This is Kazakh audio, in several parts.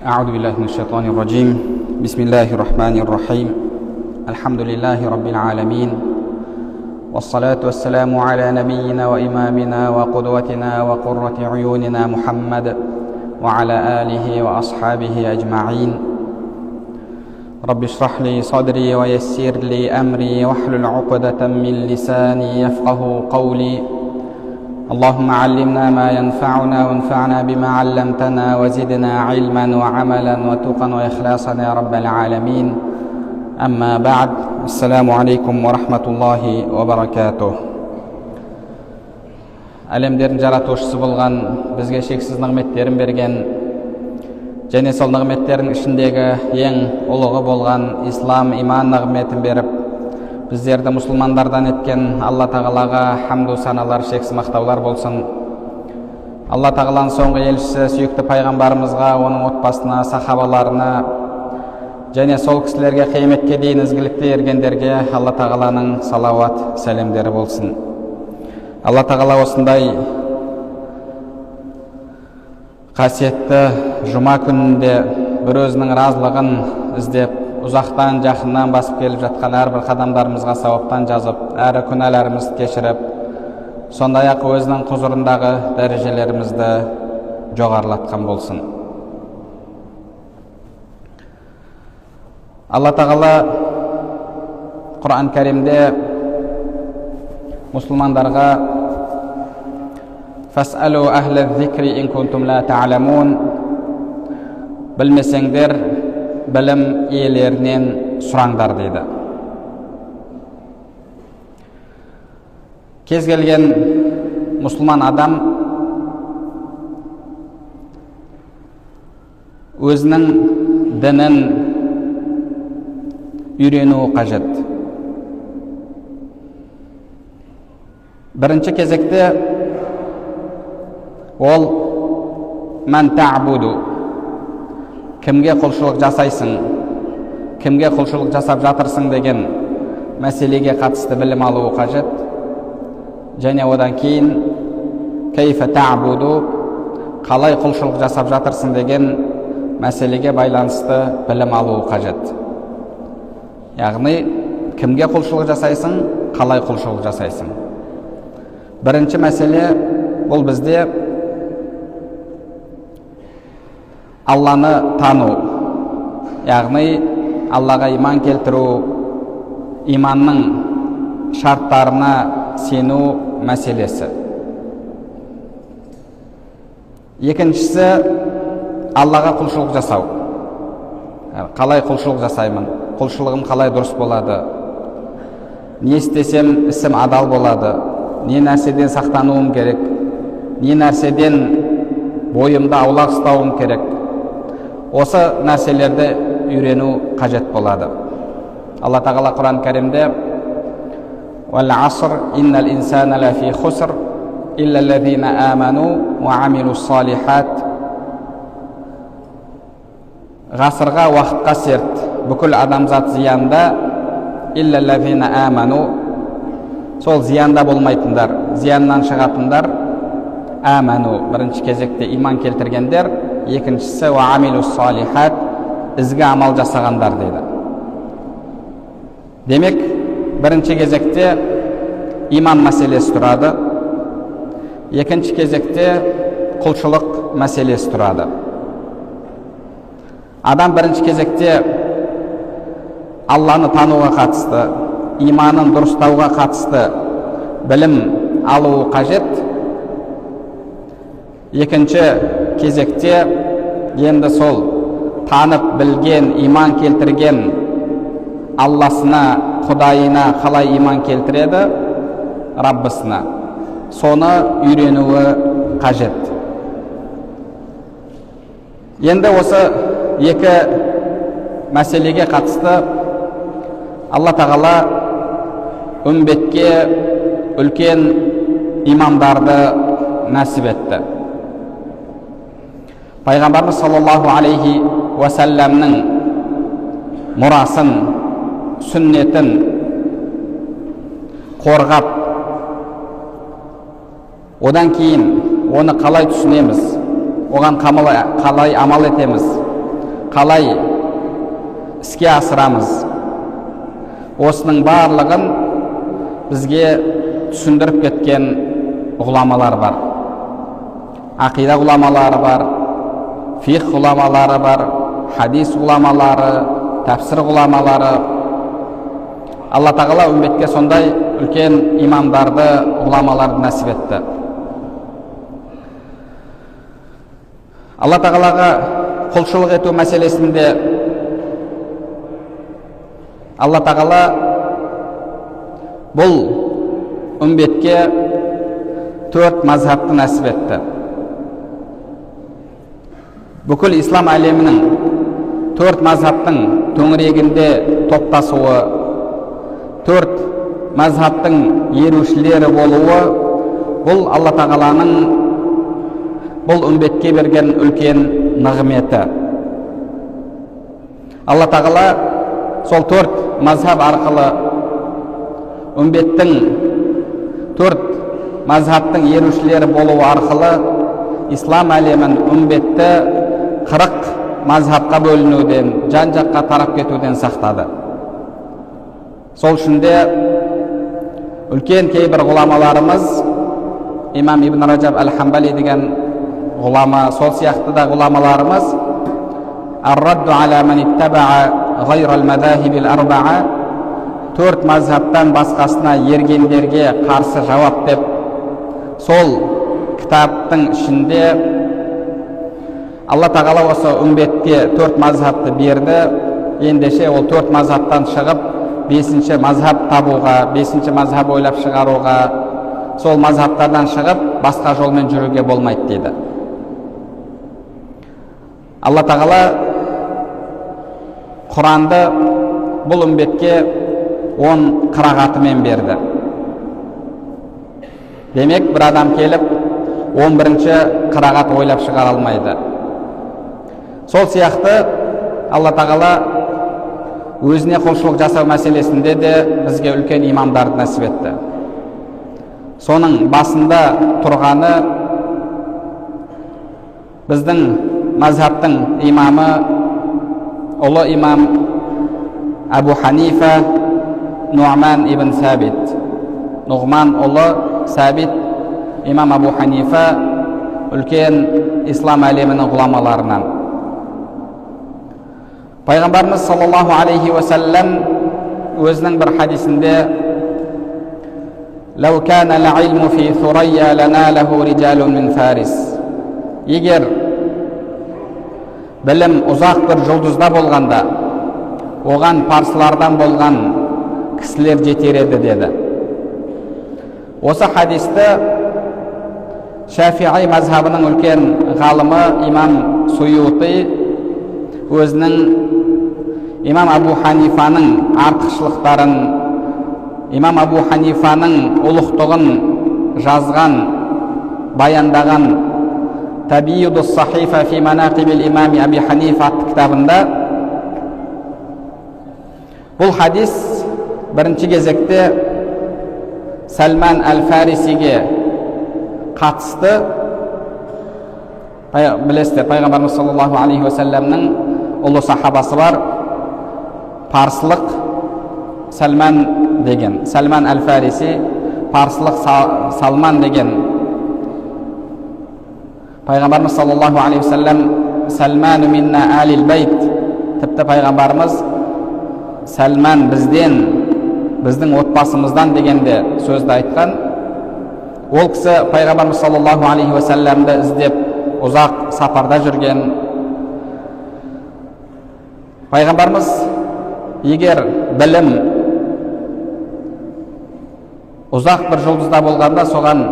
أعوذ بالله من الشيطان الرجيم. بسم الله الرحمن الرحيم. الحمد لله رب العالمين، والصلاة والسلام على نبينا وإمامنا وقدوتنا وقرة عيوننا محمد وعلى آله وأصحابه أجمعين. رب اشرح لي صدري ويسر لي أمري واحلل عقدة من لساني يفقه قولي. اللهم علمنا ما ينفعنا وانفعنا بما علمتنا وزدنا علما وعملا وتقا وإخلاصا يا رب العالمين. أما بعد، السلام عليكم ورحمة الله وبركاته. Әлемдердің жаратушысы болған, бізге шексіз нығметтерін берген, және сол нығметтердің ішіндегі ең ұлығы болған ислам, иман нығметін беріп, біздерді мұсылмандардан еткен Алла тағалаға хамду саналар, шексіз мақтаулар болсын. Алла тағаланың соңғы елшісі сүйікті пайғамбарымызға, оның отбасына, сахабаларына және сол кісілерге қияметке дейін ізгілікте ергендерге Алла тағаланың салауат сәлемдері болсын. Алла тағала осындай қасиетті жұма күнінде бір өзінің разылығын іздеп, ұзақтан жақыннан басып келіп жатқан әрбір қадамдарымызға сауаптан жазып, әрі күнәларымызды кешіріп, сондай-ақ өзінің құзырындағы дәрежелерімізді жоғарылатқан болсын. Алла тағала Құран кәрімде мұсылмандарға «Фас'алу ахля зикри ин кунтум ла та'ламун» білмесеңдер, білім иелерінен сұраңдар дейді. Кез келген мұсылман адам өзінің дінін үйрену қажет. Бірінші кезекте ол «Мән та'буду» кімге құлшылық жасайсың, кімге құлшылық жасап жатырсың деген мәселеге қатысты білім алуы қажет. Және одан кейін «Кейфа та'буду» қалай құлшылық жасап жатырсың деген мәселеге байланысты білім алуы қажет. Яғни, кімге құлшылық жасайсың, қалай құлшылық жасайсың. Бірінші мәселе бұл бізде Алланы тану, яғни Аллаға иман келтіру, иманның шарттарына сену мәселесі. Екіншісі Аллаға құлшылық жасау. Қалай құлшылық жасаймын? Құлшылығым қалай дұрыс болады? Не істесем ісім адал болады? Не нәрседен сақтануым керек? Не нәрседен бойымда аулақ ұстауым керек? Осы нәрселерді үйрену қажет болады. Алла тағала Құран кәрімде «Вал аср иннал инсана лафи хуср илля аллазина аману ва амилу салихат». Ғасырға, уақытқа серт, бүкіл адамзат зиянда, илля аллазина аману, сол зиянда болмайтындар, зияннан шығатындар, аману, бірінші кезекте иман келтіргендер, екіншісі ва амилу салихат, ізгі амал жасағандар дейді. Демек, бірінші кезекте иман мәселесі тұрады, екінші кезекте құлшылық мәселесі тұрады. Адам бірінші кезекте Алланы тануға қатысты, иманын дұрыстауға қатысты білім алуы қажет. Екінші кезекте енді сол танып білген, иман келтірген Алласына, Құдайына қалай иман келтіреді? Раббысына. Соны үйренуі қажет. Енді осы екі мәселеге қатысты Алла тағала үмбетке үлкен имамдарды нәсіп етті. Пайғамбарымыз саллаллаху алейхи уасаламның мұрасын, сүннетін қорғап, одан кейін оны қалай түсінеміз, оған қалай амал етеміз, қалай іске асырамыз, осының барлығын бізге түсіндіріп кеткен ғұламалар бар. Ақида ғұламалары бар, фиқ ғұламалары бар, хадис ғұламалары, тәпсір ғұламалары. Алла тағала үмметке сондай үлкен имамдарды, ғұламаларды нәсіп етті. Алла тағалаға құлшылық ету мәселесінде Алла тағала бұл үмметке 4 мазхабты нәсіп етті. Бүкіл ислам әлемінің 4 мазхабтың төңірегінде топтасуы, 4 мазхабтың ерушілері болуы, бұл Алла тағаланың бұл үмбетке берген үлкен нығметі. Алла тағала сол 4 мазхаб арқылы үмбеттің 4 мазхабтың ерушілері болуы арқылы ислам әлемін үмбетті 40 мазхабқа бөлінуден, жан-жаққа тарап кетуден сақтады. Сол үшін де үлкен кейбір ғұламаларымыз, имам Ибн Раджаб әл-Хамбали деген ғұлама, сол сияқты да ғұламаларымыз ар-радду аля ман иттаба'a ғайрал мазахибил арба'a, 4 мазхабтан басқасына ергендерге қарсы жауап деп, сол кітаптың ішінде Алла тағала осы үмбетке 4 мазхабты берді. Ендеше ол 4 мазхабтан шығып 5-ші мазхаб табуға, 5-ші мазхаб ойлап шығаруға, сол мазхабтардан шығып басқа жолмен жүруге болмайды дейді. Алла тағала Құранды бұл үмбетке 10 қырағатымен берді. Демек, бір адам келіп 11-ші қырағат ойлап шығара алмайды. Сол сияқты Алла тағала өзіне құлшылық жасау мәселесінде де бізге үлкен имамдарды нәсіп етті. Соның басында тұрғаны біздің мазхабтың имамы, ұлы имам Абу Ханифа Нуъман ибн Сабит. Нұғман ұлы Сабит имам Абу Ханифа үлкен ислам әлемінің ғұламаларынан. Пайғамбарымыз саллаллаху алейхи уассалам өзінің бір хадисінде «Ләу кәна лә'илму фи Thurayya ләнәләху риджалун мин Фарис». Егер білім ұзақ бір жұлдызда болғанда, оған парсылардан болған кісілер жетер еді деді. Осы хадисті Шафиғи мазхабының үлкен ғалымы имам Суйути өзінің имам Абу Ханифаның артықшылықтарын, имам Абу Ханифаның ұлықтығын жазған, баяндаған Табиюдус Сахифа фи манақибил имами Аби Ханифа атты кітабында бұл хадис бірінші кезекте Сәлман әл-Фарисиге қатысты. Білесіздер, пайғамбарымыз саллаллаху алейхи уассаламның ұлы сахабасы бар, парсылық Сәлман деген, Сәлман әл-Фариси, парсылық Салман деген. Пайғамбарымыз саллаллаху алейхи уассалам Сәлману минна алил байт, тіпті пайғамбарымыз Сәлман бізден, біздің отбасымыздан дегенде сөзді айтқан. Ол кісі пайғамбарымыз саллаллаху алейхи уассаламды іздеп ұзақ сапарда жүрген. Пайғамбарымыз егер білім ұзақ бір жұлдызда болғанда соған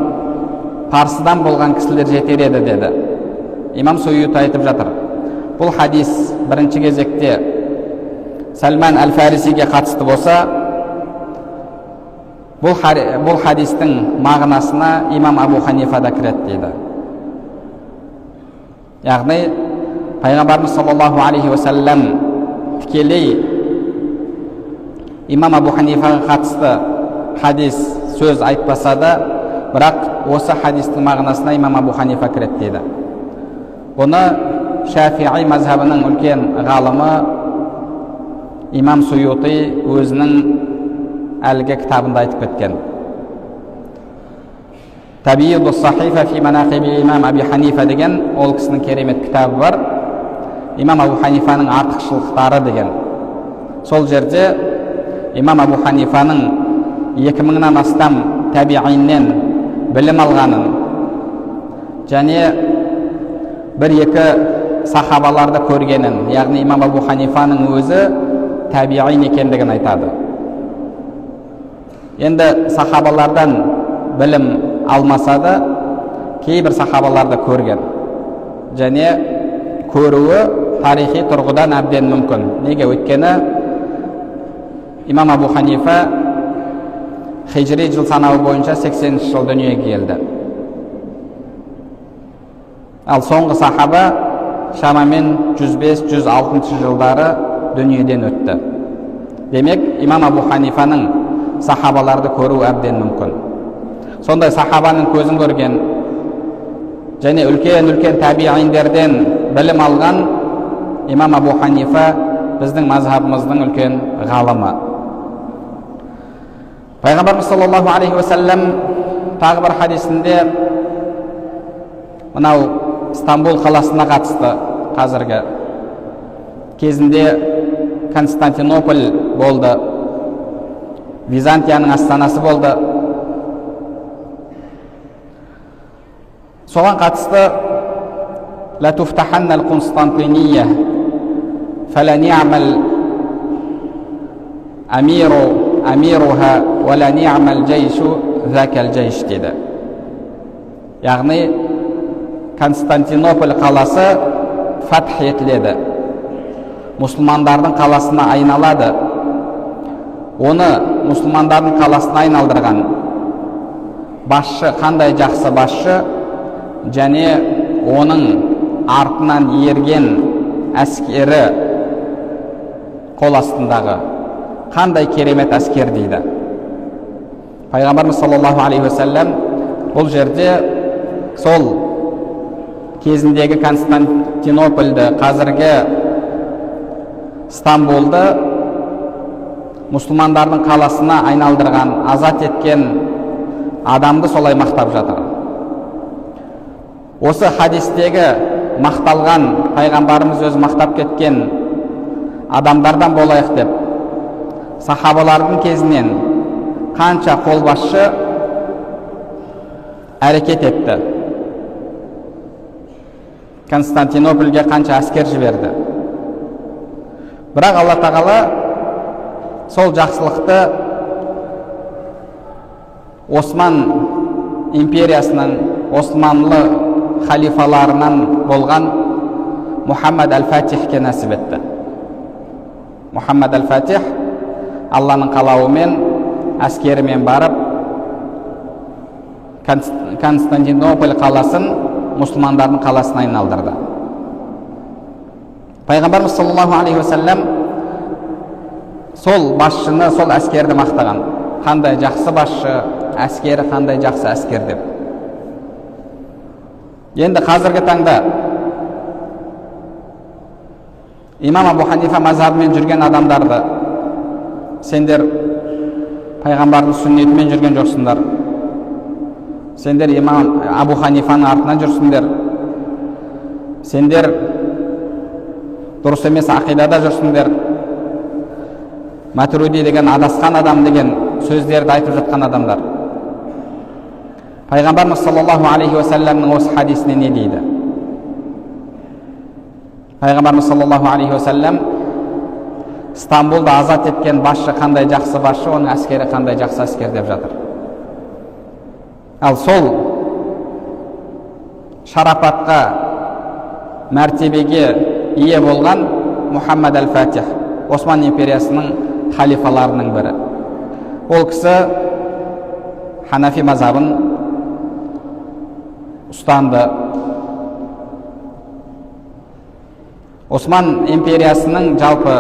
парсыдан болған кісілер жетер еді деді. Имам Суйути айтып жатыр. Бұл хадис бірінші кезекте Сәлман әл-Фарисиге қатысты болса, бұл хадистің мағынасына имам Абу Ханифа да кіреді дейді. Яғни пайғамбарымыз саллаллаху алейхи уассалам тікелей имам Абу Ханифаға қатысты хадис сөз айтпаса да, бірақ осы хадистің мағынасына имам Абу Ханифа кіреді дейді. Бұны Шафиғи мазхабының үлкен ғалымы имам Суйути өзінің әлгі кітабында айтып кеткен. Табииду сахифа фи манақиби имам Аби Ханифа деген ол кісінің керемет кітабы бар. Имам Абу Ханифаның артықшылықтары деген. Сол жерде имам Абу Ханифаның 2000-нан астам табииннен білім алғанын және бір-екі сахабаларды көргенін, яғни имам Абу Ханифаның өзі табиин екендігін айтады. Енді сахабалардан білім алмаса да, кейбір сахабаларды көрген. Және көруі тарихи тұрғыдан әбден мүмкін. Неге? Өйткені имам Абу Ханифа хижри жыл санауы бойынша 80 жыл дүниеге келді. Ал соңғы сахаба шамамен 105-106 жылдары дүниеден өтті. Демек, имам Абу Ханифаның сахабаларды көру әбден мүмкін. Сондай сахабаның көзін көрген және үлкен табииндерден білім алған имам Абу Ханифа біздің мазхабымыздың үлкен ғалымы. Пайғамбарымыз саллаллаху алейхи ва саллям тағы бір хадисінде мынау Стамбул қаласына қатысты. Қазіргі кезінде Константинополь болды, Византияның астанасы болды. Соған қатысты ла туфтаханна ал-Константинiyya фала ни'мал амируха ва ла ни'мал джейшу закал джейш деді. Яғни Константинополь қаласы фатх етіледі, мұсылмандардың қаласына айналады. Оны мұсылмандардың қаласына айналдырған басшы қандай жақсы басшы, және оның артынан ерген әскері қол астындағы қандай керемет әскер дейді. Пайғамбарымыз саллаллаху алейхи ва саллям бұл жерде сол кезіндегі Константинопольді, қазіргі Стамбулды мұсылмандардың қаласына айналдырған, азат еткен адамды солай мақтап жатыр. Осы хадистегі мақталған, пайғамбарымыз өзі мақтап кеткен адамдардан болайық деп, сахабалардың кезінен қанша қолбасшы әрекет етті. Константинопольге қанша әскер жіберді. Бірақ Алла Тағала сол жақсылықты Осман империясының Османлы халифаларынан болған Мухаммад әл-Фатихке нәсіп етті. Мухаммад әл-Фатих Алланың қалауымен әскерімен барып Константинополь қаласын мұсылмандардың қаласына айналдырды. Пайғамбарымыз саллаллаху алейхи ва саллям сол басшыны, сол әскерді мақтаған. Қандай жақсы басшы, әскері қандай жақсы әскер деп. Енді қазіргі таңда имам Абу Ханифа мазхабымен жүрген адамдарды сендер пайғамбардың сүннетімен жүрген жоқсыңдар, сендер имам Абу Ханифаның артынан жүрсіңдер, сендер дұрыс емес ақидада жүрсіңдер, Матуриди деген адасқан адам деген сөздерді айтып жатқан адамдар. Пайғамбарымыз саллаллаху алейхи ва саллямның осы хадисіне не дейді? Пайғамбарымыз саллаллаху алейхи ва саллям Стамбулды азат еткен басшы қандай жақсы басшы, оның әскері қандай жақсы әскер деп жатыр. Ал сол шарапатқа, мәртебеге ие болған Мухаммад әл-Фатих, Осман империясының халифаларының бірі. Ол кісі Ханафи мазхабын ұстанды. Осман империясының жалпы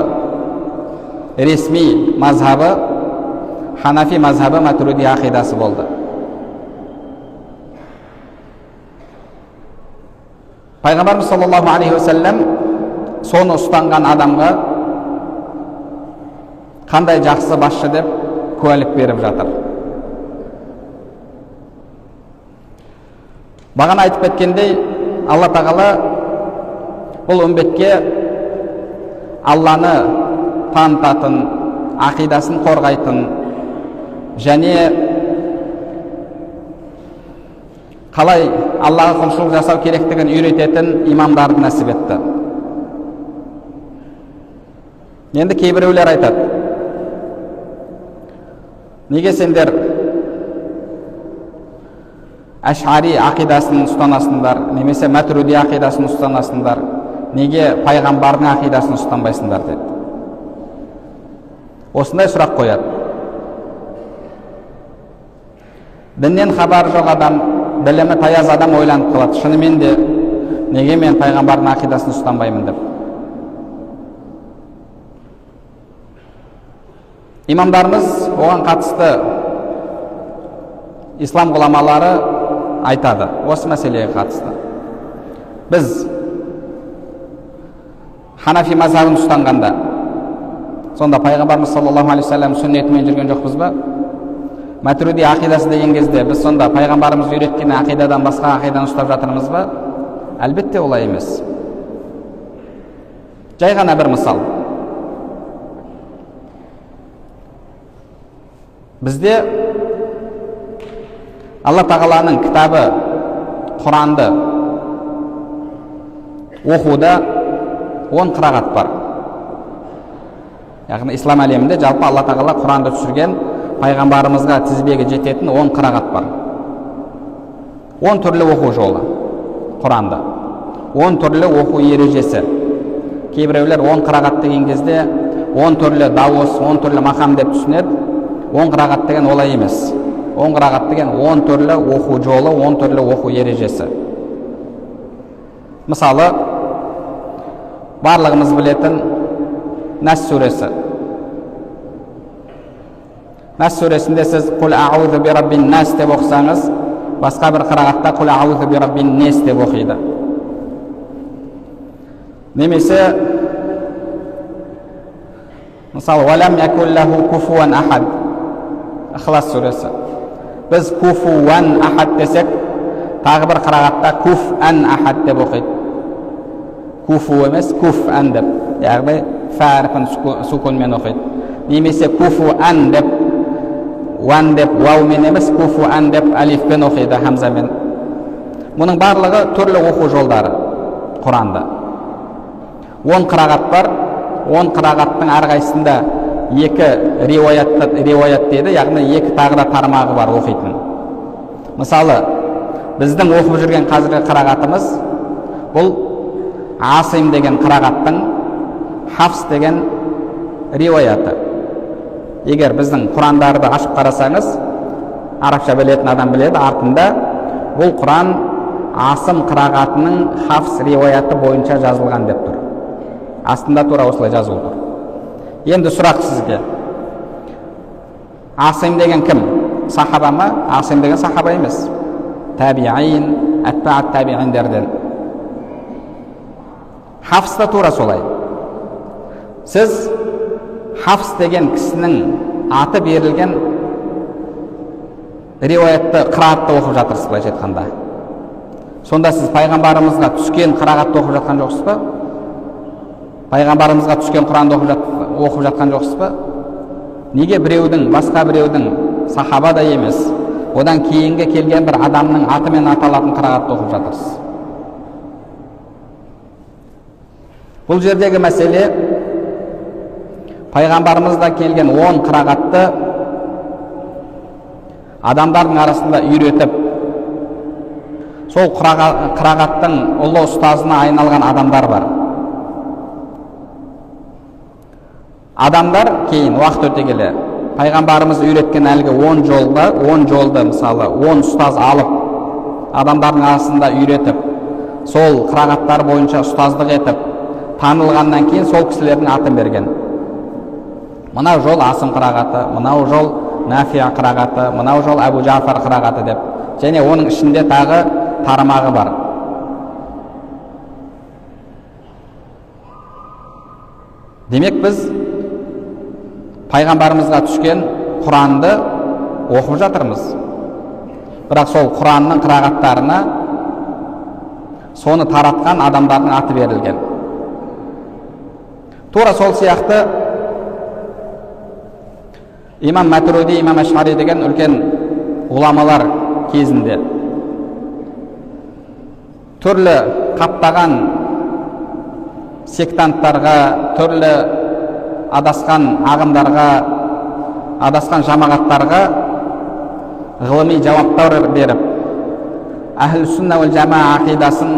ресми мазхабы Ханафи мазхабы, Матуриди ақидасы болды. Пайғамбарымыз саллаллаху алейхи уассалам соны ұстанған адамға қандай жақсы басшы деп куәлік беріп жатыр. Бағана айтып кеткендей, Алла тағала бұл үмбетке Алланы танытатын, ақидасын қорғайтын және қалай Аллаға құлшылық жасау керектігін үйрететін имамдарды нәсіп етті. Енді кейбіреулер айтады, неге сендер Әш'ари ақидасын ұстанасыңдар, немесе Матуриди ақидасын ұстанасыңдар, неге пайғамбардың ақидасын ұстанбайсыңдар деді. Осындай сұрақ қояды. Діннен хабары жоқ адам, білімі таяз адам ойланып қалады, шынымен де неге мен пайғамбардың ақидасын ұстанбаймын деп. Имамдарымыз оған қатысты ислам ғұламалары айтады, осы мәселеге қатысты. Біз Ханафи мазхабын ұстанғанда, сонда пайғамбарымыз саллаллаху алейхи вассалам сүннетімен жүрген жоқпыз ба? Матуриди ақидасы деген кезде біз сонда пайғамбарымыз үйреткен ақидадан басқа ақиданы ұстап жатырмыз ба? Әлбетте олай емес. Жай ғана бір мысал. Бізде Алла тағаланың кітабы Құранды оқуда 10 қырағат бар. Яғни ислам әлемінде жалпы Алла тағала Құранды түсірген, пайғамбарымызға тізбегі жететін 10 қырағат бар. 10 түрлі оқу жолы Құранды. 10 түрлі оқу ережесі. Кейбіреулер 10 қырағат деген кезде 10 түрлі дауыс, 10 түрлі мақам деп түсінеді. 10 қырағат деген олай емес. 10 қырағат деген 10 түрлі оқу жолы, 10 түрлі оқу ережесі. Мысалы, барлығымыз білетін Нас сүресі. Нас сүресінде сіз «Құл аузу би раббин нас» деп оқысаңыз, басқа бір қырағатта «Құл аузу би раббин нес» деп оқиды. Немесе, мысалы, «Валам якун лаху куфуан ахад» Ихлас сүресі. Біз «Куфуан ахад» десек, тағы бір қырағатта «Куфан ахад» деп оқиды. Куфу емес, куфан деп, яғни фәрпін сукунмен оқиды. Немесе куфуан деп, уан деп, ваумен емес, куфуан деп алифпен оқиды, хамзамен. Мұның барлығы түрлі оқу жолдары Құранда. 10 қырағат бар, 10 қырағаттың әрқайсысында 2 риуаят дейді, яғни 2 тағы да тармағы бар оқитын. Мысалы, біздің оқып жүрген қазіргі қырағатымыз бұл Асим деген қырағаттың Хафс деген риуаяты. Егер біздің Құрандарды ашып қарасаңыз, арабша білетін адам біледі, артында бұл Құран Асым қырағатының Хафс риуаяты бойынша жазылған деп тұр. Астында тура осылай жазылып тұр. Енді сұрақ сізге. Асим деген кім? Сахаба ма? Асим деген сахаба емес. Табиин, атбаат табииндерден. Хафс та тура солай. Сіз Хафс деген кісінің аты берілген риуаятты, қырағатты оқып жатырсыз, былайша айтқанда. Сонда сіз пайғамбарымызға түскен қырағатты оқып жатқан жоқсыз ба? Пайғамбарымызға түскен Құранды оқып жатқан жоқсыз ба? Неге біреудің, басқа біреудің, сахаба да емес, одан кейінгі келген бір адамның атымен аталатын қырағатты оқып жатырсыз? Бұл жердегі мәселе, пайғамбарымызда келген 10 қырағатты адамдардың арасында үйретіп, сол қырағаттың ұлы ұстазына айналған адамдар бар. Адамдар кейін уақыт өте келе пайғамбарымыз үйреткен әлгі 10 жолды мысалы 10 ұстаз алып, адамдардың арасында үйретіп, сол қырағаттар бойынша ұстаздық етіп, танылғаннан кейін сол кісілердің атын берген. Мынау жол Асым қырағаты, мынау жол Нафия қырағаты, мынау жол Абу Джафар қырағаты деп. Және оның ішінде тағы тармағы бар. Демек біз пайғамбарымызға түскен Құранды оқып жатырмыз. Бірақ сол Құранның қырағаттарына соны таратқан адамдардың аты берілген. Тура сол сияқты имам Матуриди, имам Ашари деген үлкен ғұламалар кезінде түрлі қаптаған сектанттарға, түрлі адасқан ағымдарға, адасқан жамағаттарға ғылыми жауаптар беріп, әхлі сүнна уәл жамаа ақидасын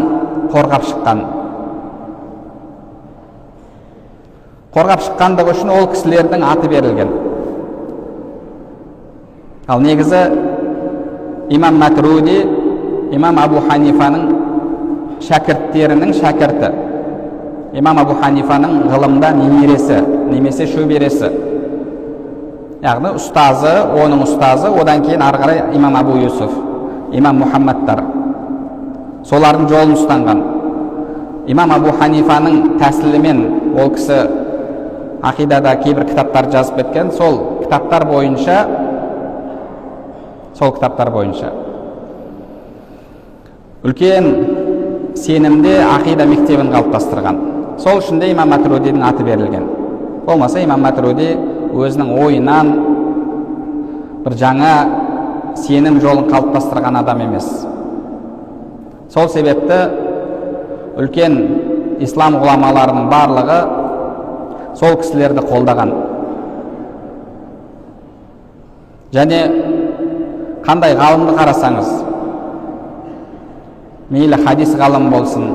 қорғап шыққан. Қорғап шыққандығы үшін ол кісілердің аты берілген. Ал негізі имам Матуриди, имам Абу Ханифаның шәкірттерінің шәкірті. Имам Абу Ханифаның ғылымда немересі, немесе шөбересі. Яғни ұстазы, оның ұстазы, одан кейін ары қарай имам Абу Юсуф, имам Мухаммадтар. Солардың жолын ұстанған. Имам Абу Ханифаның тәсілімен ол кісі ақидада кейбір кітаптар жазып кеткен. Сол кітаптар бойынша үлкен сенімде ақида мектебін қалыптастырған. Сол үшін де имам Матуридидің аты берілген. Болмаса имам Матуриди өзінің ойынан бір жаңа сенім жолын қалыптастырған адам емес. Сол себепті үлкен ислам ғұламаларының барлығы сол кісілерді қолдаған. Және қандай ғалымды қарасаңыз, мейлі хадис ғалым болсын,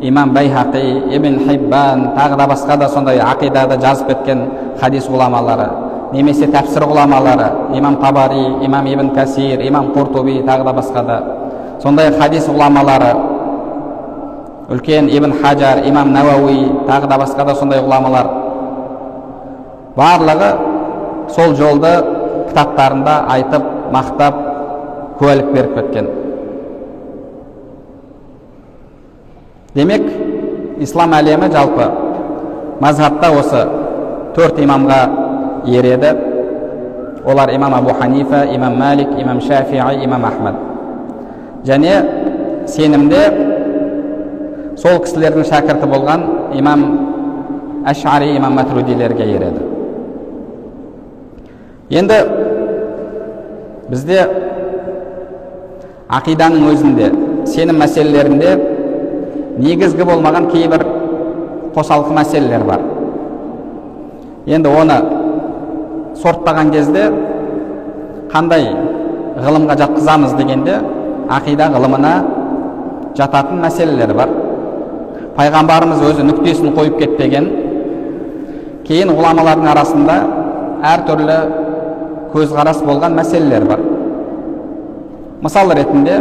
имам Байхақи, Ибн Хиббан, тағы да басқа да сондай ақидада жазып кеткен хадис ғұламалары, немесе тәпсір ғұламалары, имам Табари, имам Ибн Касир, имам Қуртуби, тағы да басқа да сондай хадис ғұламалары, үлкен Ибн Хаджар, имам Науауи, тағы да басқа да сондай ғұламалар, барлығы сол жолды кітаптарында айтып, мақтап, куәлік беріп кеткен. Демек, ислам әлемі жалпы мазхабта осы 4 имамға ереді. Олар имам Абу Ханифа, имам Малик, имам Шафиғи, имам Ахмад. Және сенімде сол кісілердің шәкірті болған имам Ашари, имам Матуридилерге ереді. Енді бізде ақиданың өзінде, сенім мәселелерінде негізгі болмаған кейбір қосалқы мәселелер бар. Енді оны сорттаған кезде қандай ғылымға жатқызамыз дегенде, ақида ғылымына жататын мәселелер бар. Пайғамбарымыз өзі нүктесін қойып кетпеген, кейін ғұламалардың арасында әртүрлі көзқарас болған мәселелер бар. Мысал ретінде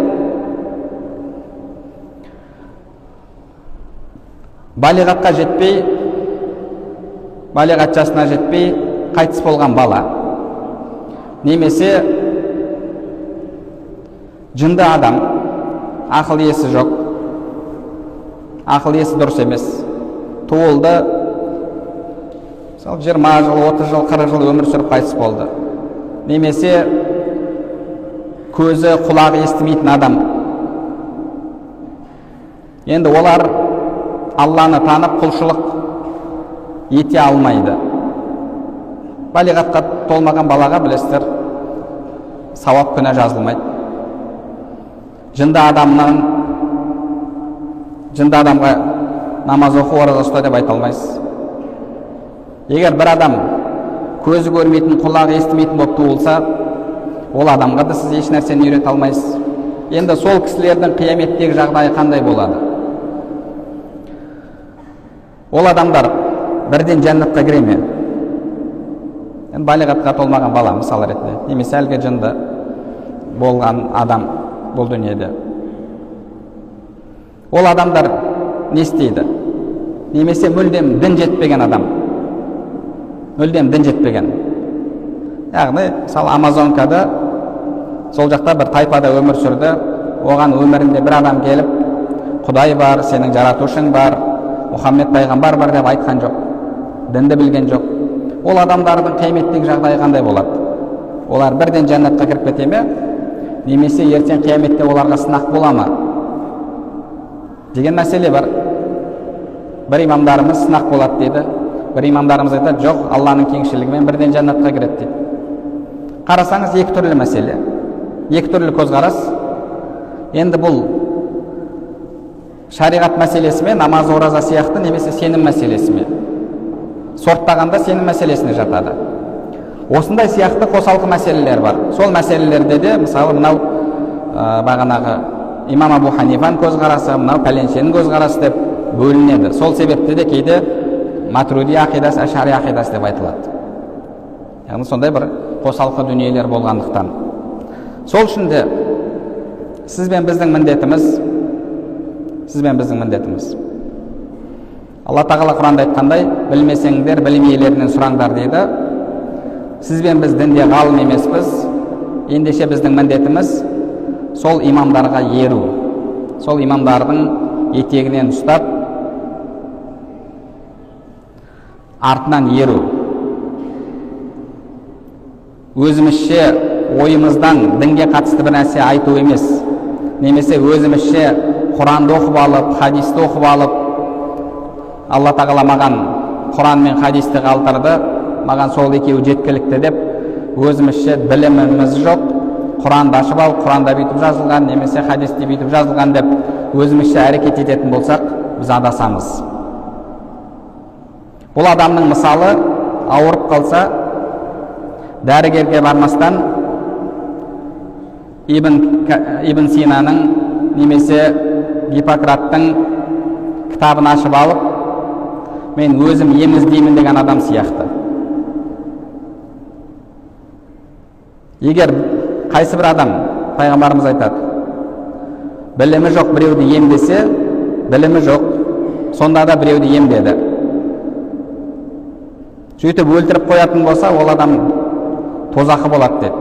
балиғатқа жетпей, балиғат жасына жетпей қайтыс болған бала, немесе жынды адам, ақыл есі жоқ, ақыл есі дұрыс емес, туылды, 20 жыл, 30 жыл, 40 жыл өмір сүріп қайтыс болды. Немесе көзі, құлағы естімейтін адам. Енді олар Алланы танып құлшылық ете алмайды. Балиғатқа толмаған балаға білесіздер, сауап күнә жазылмайды. Жынды адамға намаз оқу, ораза ұста деп айта алмайсыз. Егер бір адам көзі көрмейтін, құлағы естімейтін болып туылса, ол адамға да сіз еш нәрсені үйрете алмайсыз. Енді сол кісілердің қияметтегі жағдайы қандай болады? Ол адамдар бірден жәннатқа кіре ме? Енді балиғатқа толмаған бала мысалы ретінде, немесе әлгі жынды болған адам бұл дүниеде. Ол адамдар не істейді? Немесе мүлдем дін жетпеген адам. Мүлдем дін жетпеген. Яғни, мысалы Амазонкада сол жақта бір тайпада өмір сүрді, оған өмірінде бір адам келіп, Құдай бар, сенің жаратушың бар, Мұхаммед пайғамбар бар деп айтқан жоқ. дінді білген жоқ. Ол адамдардың қияметтегі жағдайы қандай болады? Олар бірден жәннатқа кіріп кете ме, немесе ертең қияметте оларға сынақ бола ма деген мәселе бар. Бір имамдарымыз сынақ болады дейді, бір имамдарымыз айтады, жоқ, Алланың кеңшілігімен бірден жәннатқа кіреді дейді. Қарасаңыз, екі түрлі мәселе, екі түрлі көзқарас. Енді бұл шариғат мәселесі ме, намаз ораза сияқты, немесе сенім мәселесі ме? Сорттағанда сенім мәселесіне жатады. Осындай сияқты қосалқы мәселелер бар. Сол мәселелерде де, мысалы, мынау бағанағы имам Абу Ханифаның көзқарасы, мынау пәленшенің көзқарасы деп бөлінеді. Сол себепте де кейде Матуриди ақидасы, Ашари ақидасы деп айтылады. Яғни сондай бір қосалқы дүниелер болғандықтан. Сол үшін де сіз бен біздің міндетіміз. Алла тағала Құранда айтқандай, білмесеңдер білім иелерінен сұраңдар дейді. Сіз бен біз дінде ғалым емеспіз. Ендеше біздің міндетіміз сол имамдарға еру, сол имамдардың етегінен ұстап, артынан еру. Өзімізше ойымыздан дінге қатысты бір нәрсе айту емес, немесе өзімізше Құранды оқып алып, хадисті оқып алып, Алла тағала маған Құран мен хадисті қалдырды, маған сол екеуі жеткілікті деп, өзімізше біліміміз жоқ, Құранды ашып алып, Құранда бүйтіп жазылған, немесе хадисте бүйтіп жазылған деп өзімізше әрекет ететін болсақ, біз адасамыз. Бұл адамның мысалы ауырып қалса, дәрігерге бармастан Ибн Синаның немесе Гиппократтың кітабын ашып алып, мен өзім ем іздеймін деген адам сияқты. Егер қайсы бір адам, пайғамбарымыз айтады, білімі жоқ біреуді емдесе, білімі жоқ, сонда да біреуді емдеді. Сөйтіп өлтіріп қоятын болса, ол адам тозақы болады деді.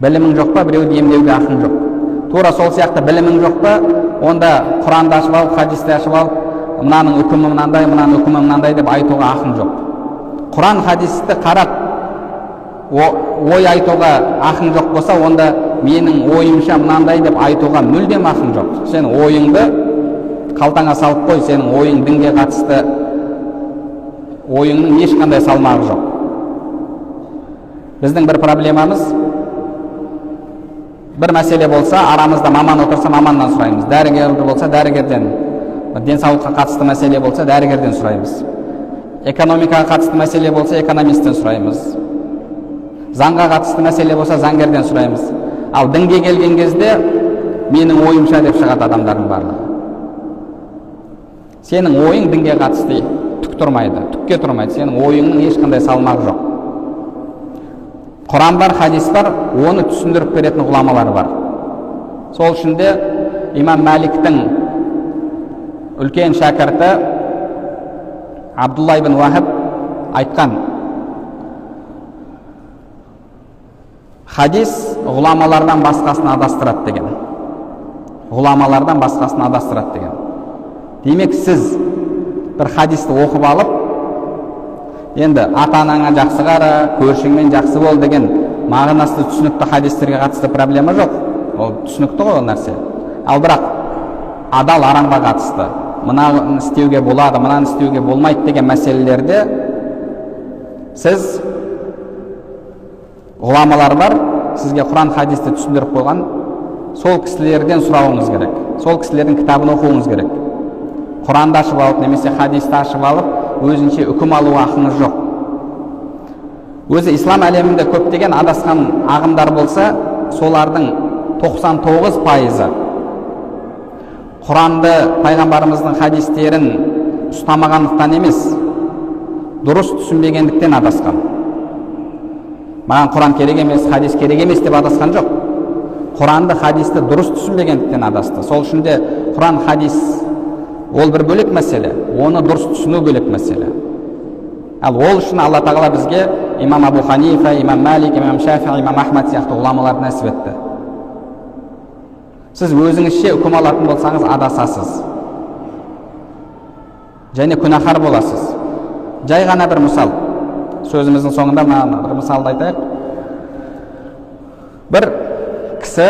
Білімің жоқ па, біреуді емдеуге ақың жоқ. Тура сол сияқты білімің жоқ па, онда Құранды ашып алып, хадисті ашып алып, мынаның үкімі мынандай, мынаның үкімі мынандай деп айтуға ақың жоқ. Құран хадисті қарап, ой айтуға ақың жоқ болса, онда менің ойымша мынандай деп айтуға мүлдем ақың жоқ. Сен ойыңды қалтаңа салып қой, сенің ойың дінге қатысты, ойыңның ешқандай салмағы жоқ. Біздің бір проблемамыз, бір мәселе болса, арамызда маман отырса, маманнан сұраймыз. Дәрігер болса, дәрігерден. Денсаулыққа қатысты мәселе болса, дәрігерден сұраймыз. Экономикаға қатысты мәселе болса, экономисттен сұраймыз. Заңға қатысты мәселе болса, заңгерден сұраймыз. Ал дінге келген кезде менің ойымша деп шығады адамдардың барлығы. Сенің ойың дінге қатысты түк тұрмайды, түкке тұрмайды. Сенің ойыңның ешқандай салмағы жоқ. Құран бар, хадис бар, оны түсіндіріп беретін ғұламалар бар. Сол үшін де имам Маликтің үлкен шәкірті Абдулла ибн Уахаб айтқан, хадис ғұламалардан басқасын адастырады деген. Ғұламалардан басқасын адастырады деген. Демек сіз бір хадисті оқып алып, енді ата-анаңа жақсы қара, көршіңмен жақсы бол деген мағынасы түсінікті хадистерге қатысты проблема жоқ. Ол түсінікті ғой ол нәрсе. Ал бірақ адал арамға қатысты, мынаны істеуге болады, мынаны істеуге болмайды деген мәселелерде сіз, ғұламалар бар, сізге Құран хадисті түсіндіріп қойған, сол кісілерден сұрауыңыз керек. Сол кісілердің кітабын оқуыңыз керек. Құранды ашып алып, немесе хадисті ашып алып, өзінше үкім алуға ақыңыз жоқ. Өзі ислам әлемінде көптеген адасқан ағымдар болса, солардың 99%-ы Құранды, пайғамбарымыздың хадистерін ұстамағандықтан емес, дұрыс түсінбегендіктен адасқан. Маған Құран керек емес, хадис керек емес деп адасқан жоқ. Құранды, хадисті дұрыс түсінбегендіктен адасты. Сол үшін де Құран, хадис ол бір бөлек мәселе, оны дұрыс түсіну бөлек мәселе. Ал ол үшін Алла тағала бізге имам Абу Ханифа, имам Малик, имам Шафи, имам Ахмад сияқты ғұламаларды нәсіп етті. Сіз өзіңізше үкім алатын болсаңыз адасасыз. және күнәһар боласыз. Жай ғана бір мысал. Сөзіміздің соңында бір мысалды айтайық. Бір кісі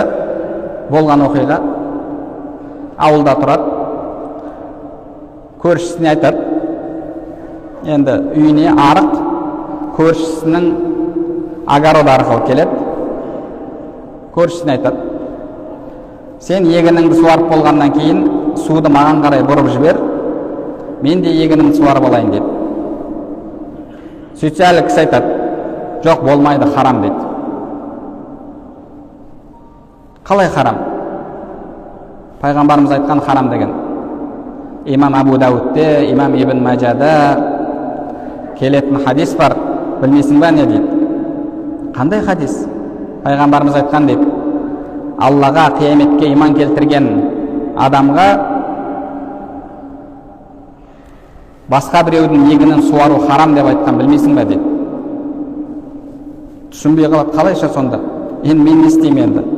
болған оқиға, ауылда тұрады, көршісіне айтады, енді үйіне арық көршісінің огород арқылы келеді. Көршісіне айтады, сен егініңді суарып болғаннан кейін суды маған қарай бұрып жібер, мен де егінімді суарып алайын дейді. Сөйтсе әлі кісі айтады, жоқ, болмайды, харам дейді. Қалай харам? Пайғамбарымыз айтқан харам деген. Имам Абу Дауудте, имам Ибн Маджада келетін хадис бар, білмейсің ба не дейді? Қандай хадис? Пайғамбарымыз айтқан дейді, Аллаға қияметке иман келтірген адамға басқа біреудің егінін суару харам деп айтқан, білмейсің ба дейді. Түсінбей қалады, қалайша сонда? Енді мен не істеймін енді?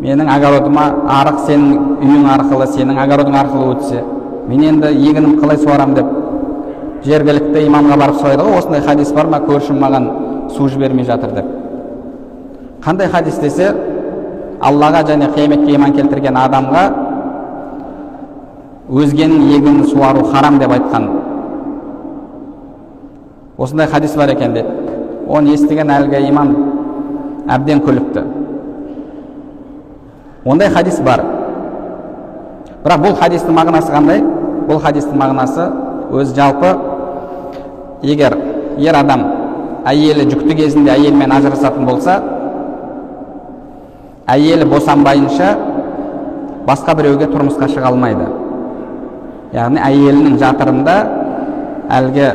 Менің огородыма арық сенің үйің арқылы, сенің огородың арқылы өтсе, мен енді егінім қалай суарам деп жергілікті имамға барып сұрайды ғой, осындай хадис бар ма, көршім маған су жібермей жатыр деп. Қандай хадис десе, Аллаға және қияметке иман келтірген адамға өзгенің егінін суару харам деп айтқан. Осындай хадис бар екен дейді. Оны естіген әлгі имам әбден күліпті. Ондай хадис бар. Бірақ бұл хадистің мағынасы қандай? Бұл хадистің мағынасы өз жалпы, егер ер адам әйелі жүкті кезінде әйелмен ажырасатын болса, әйелі босанбайынша басқа біреуге тұрмысқа шыға алмайды. Яғни әйелінің жатырында әлгі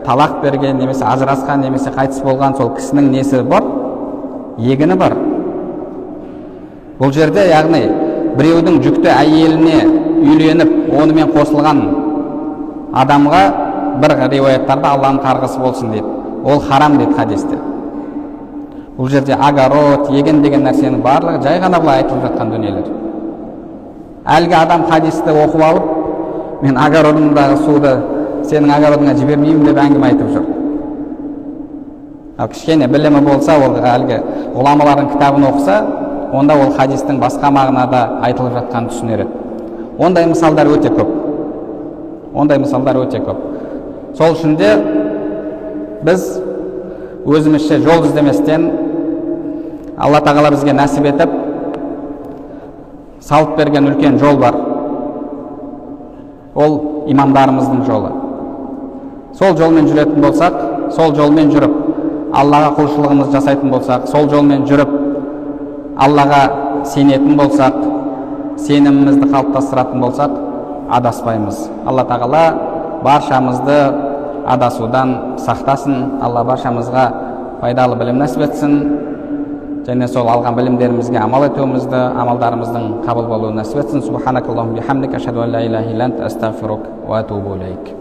талақ берген, немесе ажырасқан, немесе қайтыс болған сол кісінің несі бар? Егіні бар. Бұл жерде, яғни біреудің жүкті әйеліне үйленіп, онымен қосылған адамға бір риуаяттарда Алланың қарғысы болсын дейді. Ол харам дейді хадисте. Бұл жерде огород, егін деген нәрсенің барлығы жай ғана былай айтылып жатқан дүниелер. Әлгі адам хадисті оқып алып, мен огородымдағы суды сенің огородыңа жібермеймін деп әңгіме айтып жүр. Ал кішкене білімі болса, ол әлгі ғұламалардың кітабын оқыса, онда ол хадистің басқа мағынада айтылып жатқан түсінер еді. Ондай мысалдар өте көп. Сол үшін де біз өзімізше жол іздеместен Алла тағала бізге нәсіп етіп салып берген үлкен жол бар. Ол имамдарымыздың жолы. Сол жолмен жүретін болсақ, сол жолмен жүріп Аллаға құлшылығымызды жасайтын болсақ, сол жолмен жүріп Аллаға сенетін болсақ, сенімімізді қалыптастыратын болсақ, адаспаймыз. Алла тағала баршамызды адасудан сақтасын. Алла баршамызға пайдалы білім нәсіп етсін, және сол алған білімдерімізге амал етуімізді, амалдарымыздың қабыл болуын нәсіп етсін. Субханакаллахумма бихамдика, ашһаду ан ла илаха илля анта, астағфирука ва атубу илейк.